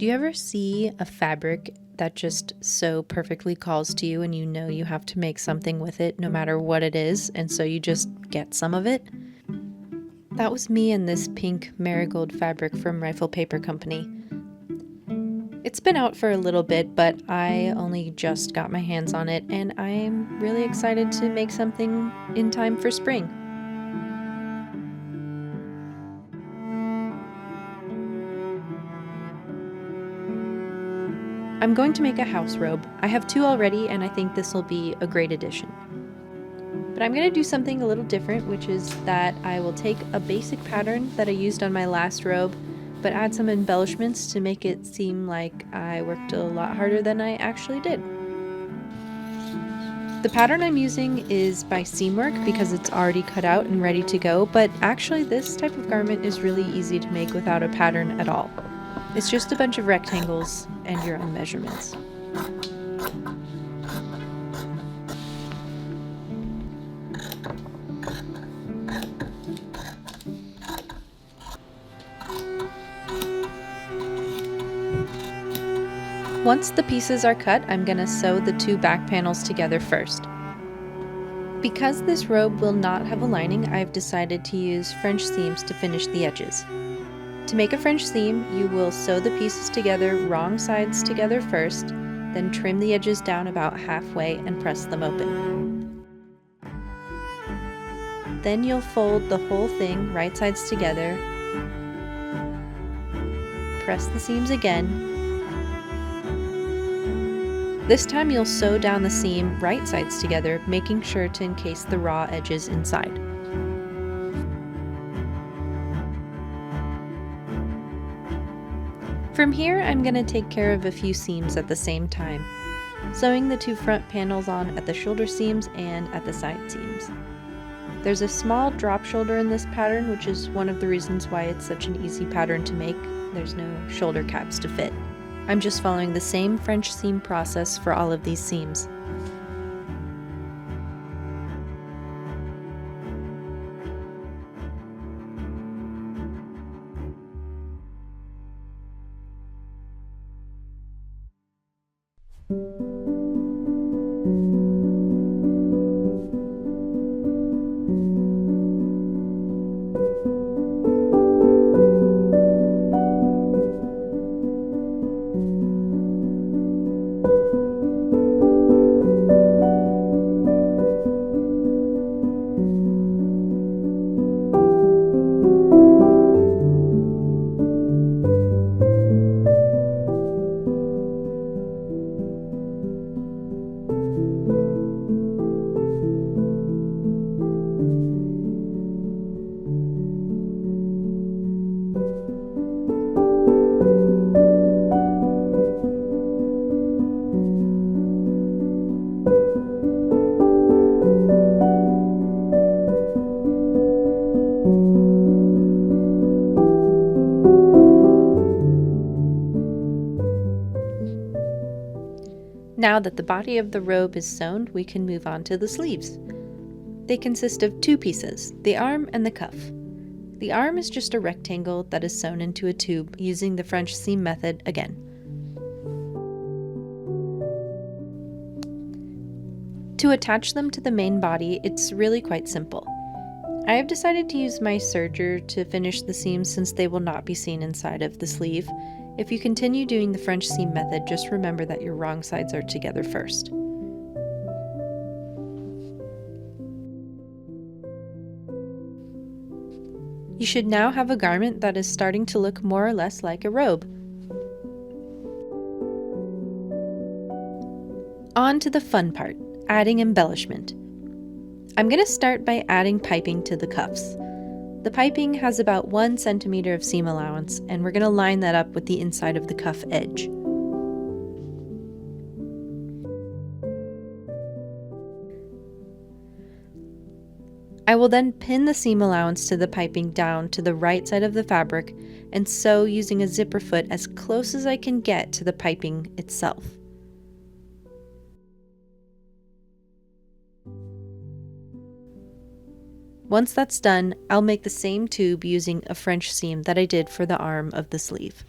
Do you ever see a fabric that just so perfectly calls to you and you know you have to make something with it no matter what it is, and so you just get some of it? That was me in this pink marigold fabric from Rifle Paper Company. It's been out for a little bit, but I only just got my hands on it, and I'm really excited to make something in time for spring. I'm going to make a house robe. I have two already, and I think this will be a great addition. But I'm going to do something a little different, which is that I will take a basic pattern that I used on my last robe, but add some embellishments to make it seem like I worked a lot harder than I actually did. The pattern I'm using is by Seamwork because it's already cut out and ready to go, but actually this type of garment is really easy to make without a pattern at all. It's just a bunch of rectangles and your own measurements. Once the pieces are cut, I'm going to sew the two back panels together first. Because this robe will not have a lining, I've decided to use French seams to finish the edges. To make a French seam, you will sew the pieces together wrong sides together first, then trim the edges down about halfway and press them open. Then you'll fold the whole thing right sides together, press the seams again. This time you'll sew down the seam right sides together, making sure to encase the raw edges inside. From here, I'm going to take care of a few seams at the same time, sewing the two front panels on at the shoulder seams and at the side seams. There's a small drop shoulder in this pattern, which is one of the reasons why it's such an easy pattern to make. There's no shoulder caps to fit. I'm just following the same French seam process for all of these seams. Now that the body of the robe is sewn, we can move on to the sleeves. They consist of two pieces, the arm and the cuff. The arm is just a rectangle that is sewn into a tube using the French seam method again. To attach them to the main body, it's really quite simple. I have decided to use my serger to finish the seams since they will not be seen inside of the sleeve. If you continue doing the French seam method, just remember that your wrong sides are together first. You should now have a garment that is starting to look more or less like a robe. On to the fun part, adding embellishment. I'm going to start by adding piping to the cuffs. The piping has about 1 centimeter of seam allowance, and we're going to line that up with the inside of the cuff edge. I will then pin the seam allowance to the piping down to the right side of the fabric and sew using a zipper foot as close as I can get to the piping itself. Once that's done, I'll make the same tube using a French seam that I did for the arm of the sleeve.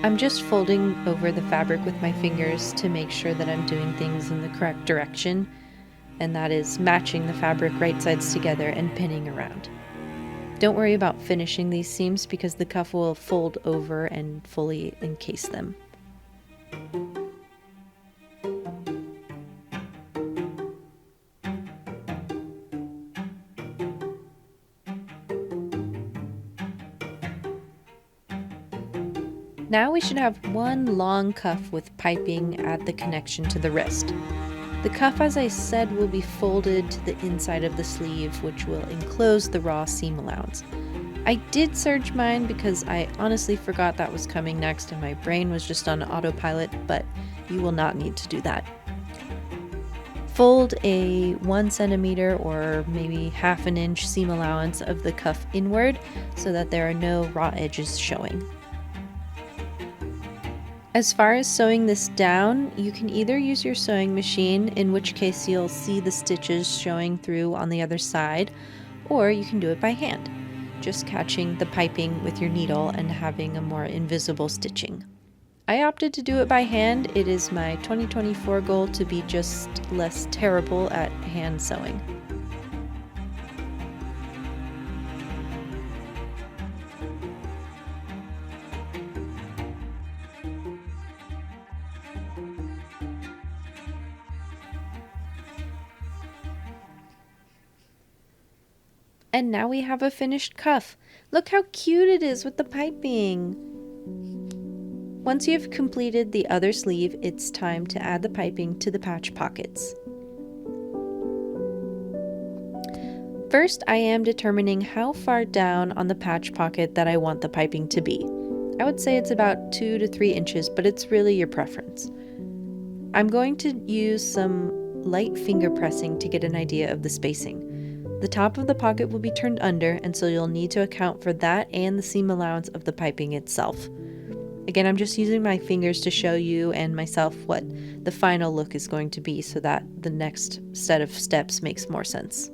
I'm just folding over the fabric with my fingers to make sure that I'm doing things in the correct direction, and that is matching the fabric right sides together and pinning around. Don't worry about finishing these seams because the cuff will fold over and fully encase them. Now we should have one long cuff with piping at the connection to the wrist. The cuff, as I said, will be folded to the inside of the sleeve, which will enclose the raw seam allowance. I did serge mine because I honestly forgot that was coming next and my brain was just on autopilot, but you will not need to do that. Fold a 1 centimeter or maybe half an inch seam allowance of the cuff inward so that there are no raw edges showing. As far as sewing this down, you can either use your sewing machine, in which case you'll see the stitches showing through on the other side, or you can do it by hand, just catching the piping with your needle and having a more invisible stitching. I opted to do it by hand. It is my 2024 goal to be just less terrible at hand sewing. And now we have a finished cuff. Look how cute it is with the piping. Once you've completed the other sleeve, it's time to add the piping to the patch pockets. First, I am determining how far down on the patch pocket that I want the piping to be. I would say it's about 2 to 3 inches, but it's really your preference. I'm going to use some light finger pressing to get an idea of the spacing. The top of the pocket will be turned under, and so you'll need to account for that and the seam allowance of the piping itself. Again, I'm just using my fingers to show you and myself what the final look is going to be so that the next set of steps makes more sense.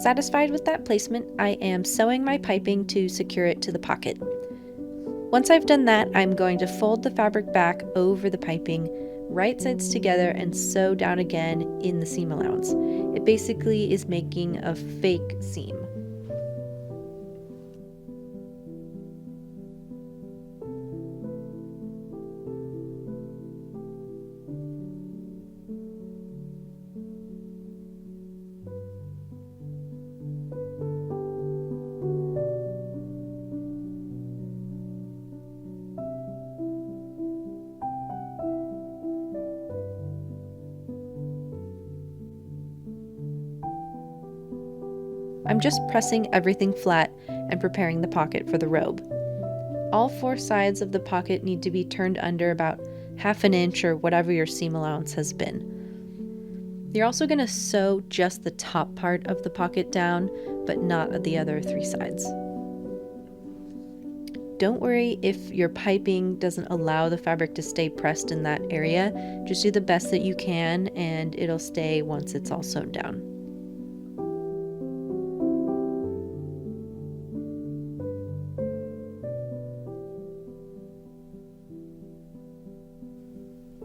Satisfied with that placement, I am sewing my piping to secure it to the pocket. Once I've done that, I'm going to fold the fabric back over the piping, right sides together, and sew down again in the seam allowance. It basically is making a fake seam. I'm just pressing everything flat and preparing the pocket for the robe. All 4 sides of the pocket need to be turned under about half an inch or whatever your seam allowance has been. You're also going to sew just the top part of the pocket down, but not the other 3 sides. Don't worry if your piping doesn't allow the fabric to stay pressed in that area. Just do the best that you can and it'll stay once it's all sewn down.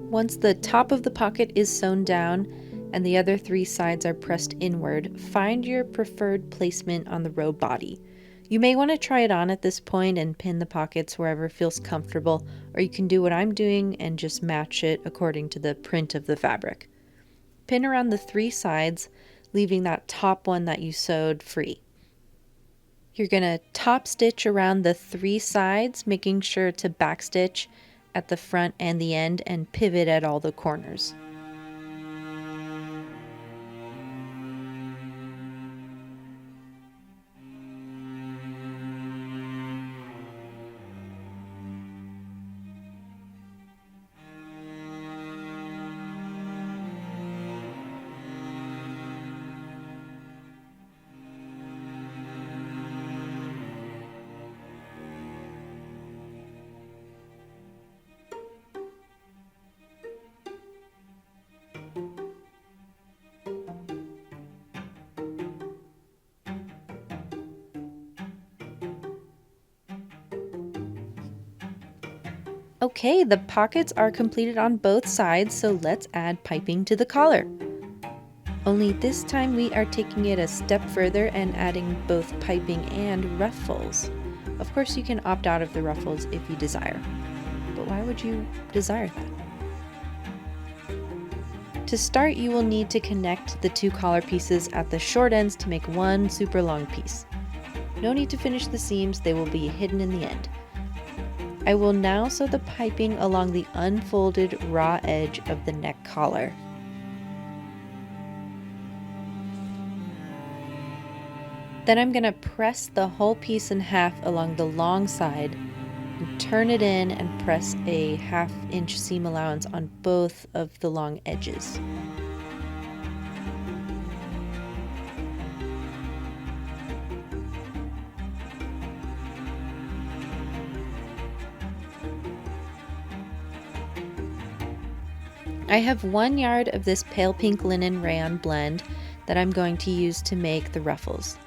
Once the top of the pocket is sewn down and the other 3 sides are pressed inward, find your preferred placement on the robe body. You may want to try it on at this point and pin the pockets wherever feels comfortable, or you can do what I'm doing and just match it according to the print of the fabric. Pin around the 3 sides, leaving that top one that you sewed free. You're going to top stitch around the 3 sides, making sure to backstitch at the front and the end and pivot at all the corners. Okay, the pockets are completed on both sides, so let's add piping to the collar. Only this time we are taking it a step further and adding both piping and ruffles. Of course, you can opt out of the ruffles if you desire. But why would you desire that? To start, you will need to connect the two collar pieces at the short ends to make one super long piece. No need to finish the seams, they will be hidden in the end. I will now sew the piping along the unfolded raw edge of the neck collar. Then I'm going to press the whole piece in half along the long side and turn it in and press a 1/2 inch seam allowance on both of the long edges. I have 1 yard of this pale pink linen rayon blend that I'm going to use to make the ruffles.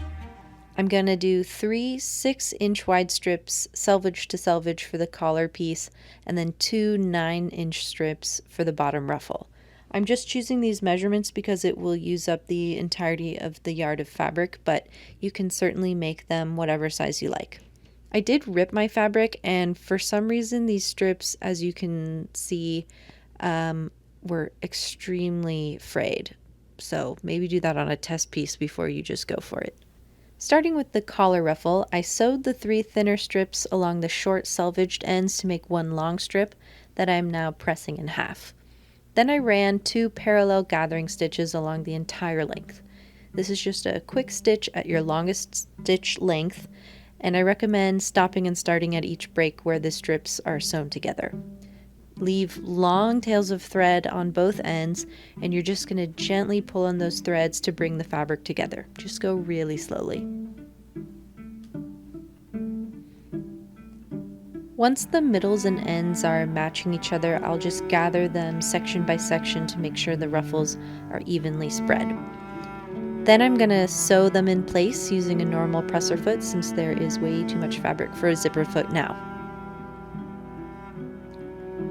I'm going to do 3 6-inch wide strips selvage to selvage for the collar piece and then 2 9-inch strips for the bottom ruffle. I'm just choosing these measurements because it will use up the entirety of the yard of fabric, but you can certainly make them whatever size you like. I did rip my fabric, and for some reason these strips, as you can see, were extremely frayed. So maybe do that on a test piece before you just go for it. Starting with the collar ruffle, I sewed the 3 thinner strips along the short selvaged ends to make one long strip that I'm now pressing in half. Then I ran 2 parallel gathering stitches along the entire length. This is just a quick stitch at your longest stitch length, and I recommend stopping and starting at each break where the strips are sewn together. Leave long tails of thread on both ends, and you're just going to gently pull on those threads to bring the fabric together. Just go really slowly. Once the middles and ends are matching each other, I'll just gather them section by section to make sure the ruffles are evenly spread. Then I'm going to sew them in place using a normal presser foot, since there is way too much fabric for a zipper foot now.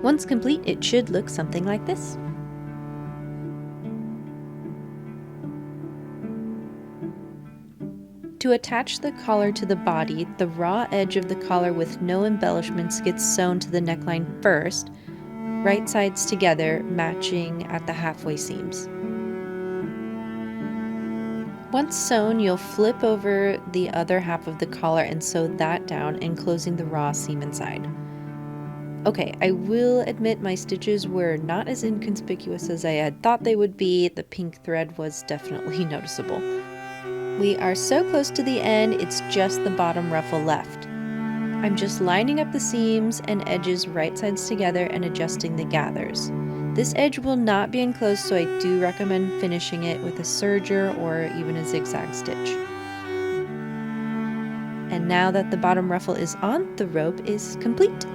Once complete, it should look something like this. To attach the collar to the body, the raw edge of the collar with no embellishments gets sewn to the neckline first, right sides together, matching at the halfway seams. Once sewn, you'll flip over the other half of the collar and sew that down, enclosing the raw seam inside. Okay, I will admit my stitches were not as inconspicuous as I had thought they would be. The pink thread was definitely noticeable. We are so close to the end, it's just the bottom ruffle left. I'm just lining up the seams and edges right sides together and adjusting the gathers. This edge will not be enclosed, so I do recommend finishing it with a serger or even a zigzag stitch. And now that the bottom ruffle is on, the robe is complete.